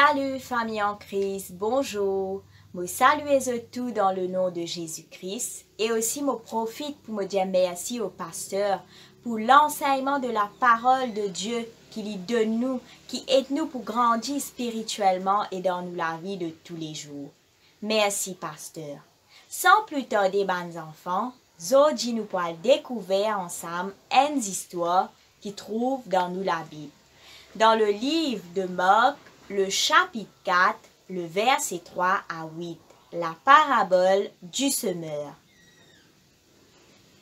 Salut famille en Christ, bonjour. Je salue tout dans le nom de Jésus-Christ et aussi je profite pour me dire merci au pasteur pour l'enseignement de la parole de Dieu qu'il donne nous, qui aide nous pour grandir spirituellement et dans nous la vie de tous les jours. Merci pasteur. Sans plus tarder, bons enfants, aujourd'hui nous pourrons découvrir ensemble une histoire qui trouve dans nous la Bible. Dans le livre de Marc, le chapitre 4, le verset 3 à 8, la parabole du semeur.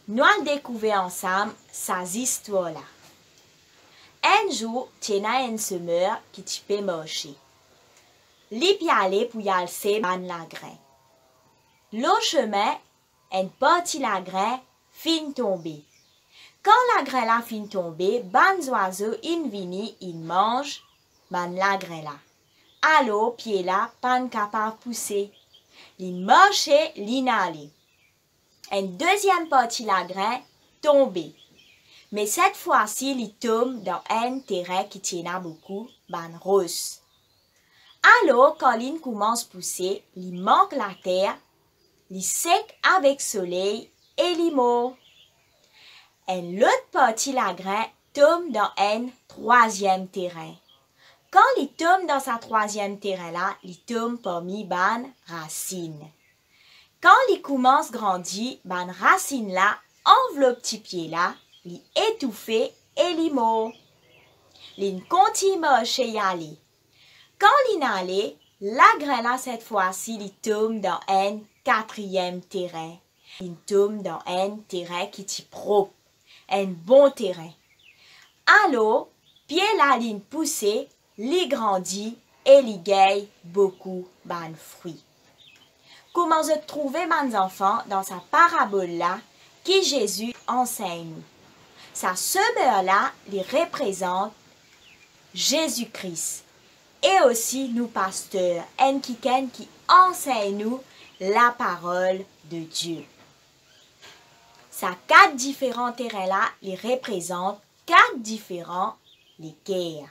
Nous allons découvrir ensemble ces histoires-là. Un jour, il y a un semeur qui peut marcher. Il peut aller pour y aller semer la graine. Le chemin, une partie de la graine finit tomber. Quand la graine là finit tomber, les oiseaux viennent, ils mangent la graine là. Alors, pied là, pas capable de pousser. Ils marchent, ils n'allent. Une deuxième partie de la graine tombe. Mais cette fois-ci, ils tombent dans un terrain qui tient beaucoup, rose. Alors, quand ils commencent à pousser, ils manquent la terre, ils sec avec le soleil et ils meurent. Et l'autre partie de la graine tombe dans un troisième terrain. Quand il tombe dans sa troisième terrain-là, il tombe parmi les racines. Quand il commence à grandir, les racines-là enveloppent le petit pied-là, il étouffe et il meurt. Il continue à marcher y aller. Quand il allait, la graine-là, cette fois-ci, il tombe dans un quatrième terrain. Il tombe dans un terrain qui est propre, un bon terrain. Alors, pied-là, il pousse, il grandit et il gagne beaucoup de fruits. Comment se trouver, mes enfants, dans sa parabole-là, qui Jésus enseigne nous? Sa semeur-là, il représente Jésus-Christ. Et aussi nous, pasteurs, qui enseigne nous la parole de Dieu. Sa quatre différents terrains-là, il représente quatre différents équerres.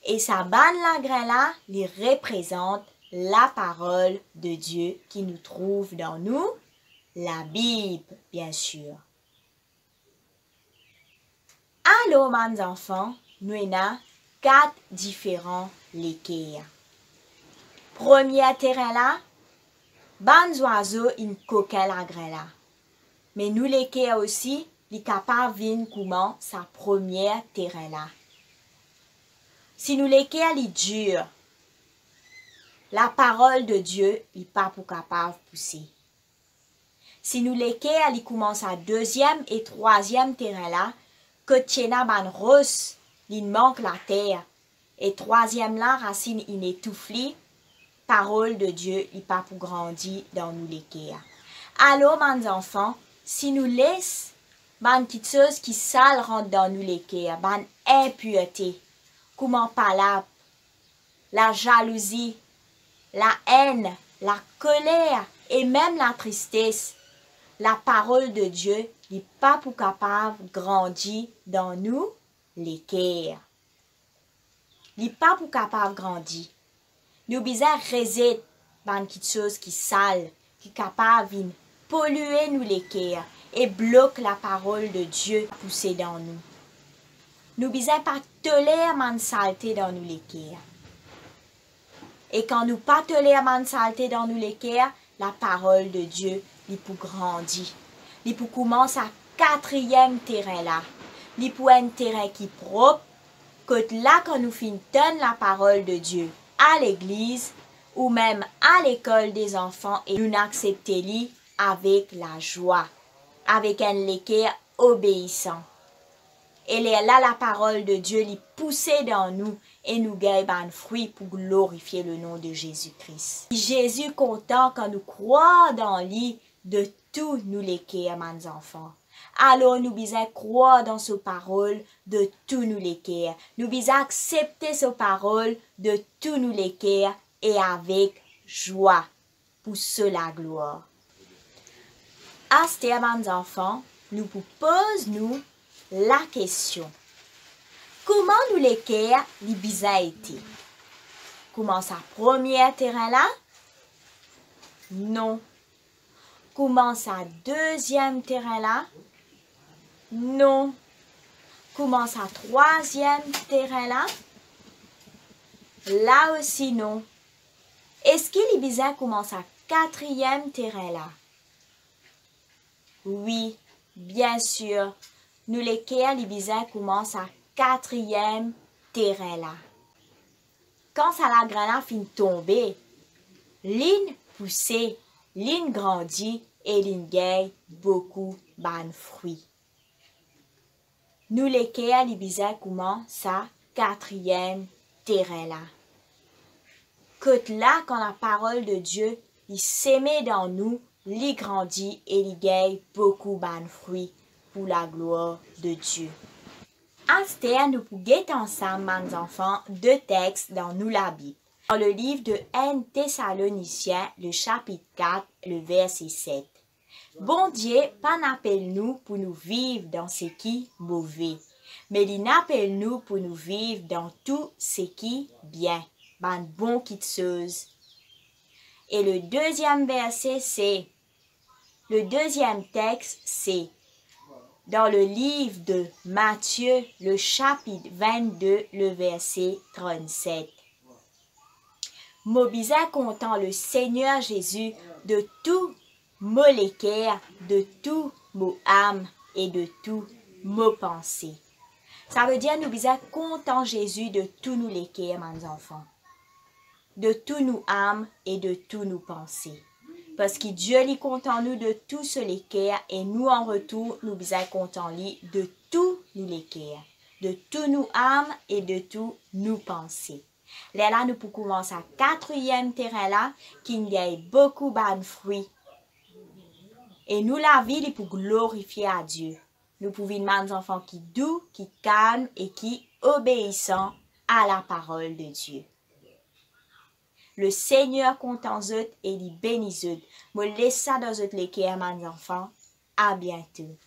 Et sa banne la grain-là, il représente la parole de Dieu qui nous trouve dans nous, la Bible, bien sûr. Alors, mes enfants, nous avons quatre différents équerres. Premier terrain-là, les oiseaux, ils coquent la grain-là. Mais nous, l'équerre aussi, les capables de comment sa première terrain-là. Si nous l'équerre est dur, la parole de Dieu n'est pas pour capable de pousser. Si nous l'équerre commence à deuxième et troisième terrain là, que tiena ban rose, il manque la terre. Et troisième là, racine inétouffée, parole de Dieu n'est pas pour grandir dans nous l'équerre. Alors, mes enfants, si nous laissons ban petites choses qui sales rentrent dans nous l'équerre, ban impureté, comment palabre, la jalousie, la haine, la colère et même la tristesse, la parole de Dieu n'est pas pour capable de grandir dans nous l'équerre. Il n'est pas pour capable de grandir. Nous besoin reset ban petites choses qui sales, qui capable de polluer nous l'équerre et bloque la parole de Dieu pousser dans nous. Nous besoin pas tolérer man saleté dans nous l'équerre. Et quand nous pas tolérer man saleté dans nous l'équerre, la parole de Dieu il pour grandir. Il pour commencer à quatrième terrain là. Il pour un terrain qui est propre. Que là quand nous finissons la parole de Dieu à l'église ou même à l'école des enfants et nous acceptons avec la joie, avec un l'équerre obéissant. Et là, la parole de Dieu lui poussée dans nous et nous gagne un fruit pour glorifier le nom de Jésus-Christ. Jésus content quand nous croyons dans lui de tout nous l'équerre, mes enfants. Alors nous devons croire dans sa parole de tout nous l'équerre. Nous devons accepter sa parole de tout nous l'équerre et avec joie pour cela gloire. À ce terme, mes enfants, nous posons la question. Comment nous l'équerre les bizarres été? Commence à premier terrain là? Non. Commence à deuxième terrain là? Non. Commence à troisième terrain là? Là aussi non. Est-ce qu'il est bizarre commence à quatrième terrain là? Oui, bien sûr. Nous les bizarres commence à quatrième terrain là. Quand ça la grenade finit tomber, l'ine poussée, l'ine grandit et l'ine gagne beaucoup de fruits. Nous les bizarres commence à quatrième terrain là. Que là, quand la parole de Dieu, il s'émet dans nous, il grandit et il gagne beaucoup de fruits pour la gloire de Dieu. En nous pouvons ensemble, mes enfants, deux textes dans nous la Bible. Dans le livre de 1 Thessaloniciens, le chapitre 4, le verset 7. Bon Dieu, pas n'appelle nous pour nous vivre dans ce qui est mauvais, mais il n'appelle nous pour nous vivre dans tout ce qui est bien, ban bon qui chose. Et le deuxième verset, c'est, le deuxième texte, c'est dans le livre de Matthieu, le chapitre 22, le verset 37. Mobisa content le Seigneur Jésus de tout molécaire, de tout mot âme et de tout mot pensée. Ça veut dire nous bisa content Jésus de tout nous les cœurs, mes enfants. De tout nous âme et de tout nous pensées. Parce que Dieu est content nous de tout ce les cœurs et nous en retour nous bisa content lui de tout nous les cœurs, de tout nous âme et de tout nous pensées. Là nous pouvons commencer à quatrième terrain là qui y a beaucoup de fruits. Et nous la vie pour glorifier à Dieu. Nous pouvons demander aux enfants qui doux, qui calment et qui obéissant à la parole de Dieu. Le Seigneur compte en eux et il bénit eux. Me laisse ça dans eux les cœurs, mes enfants. À bientôt.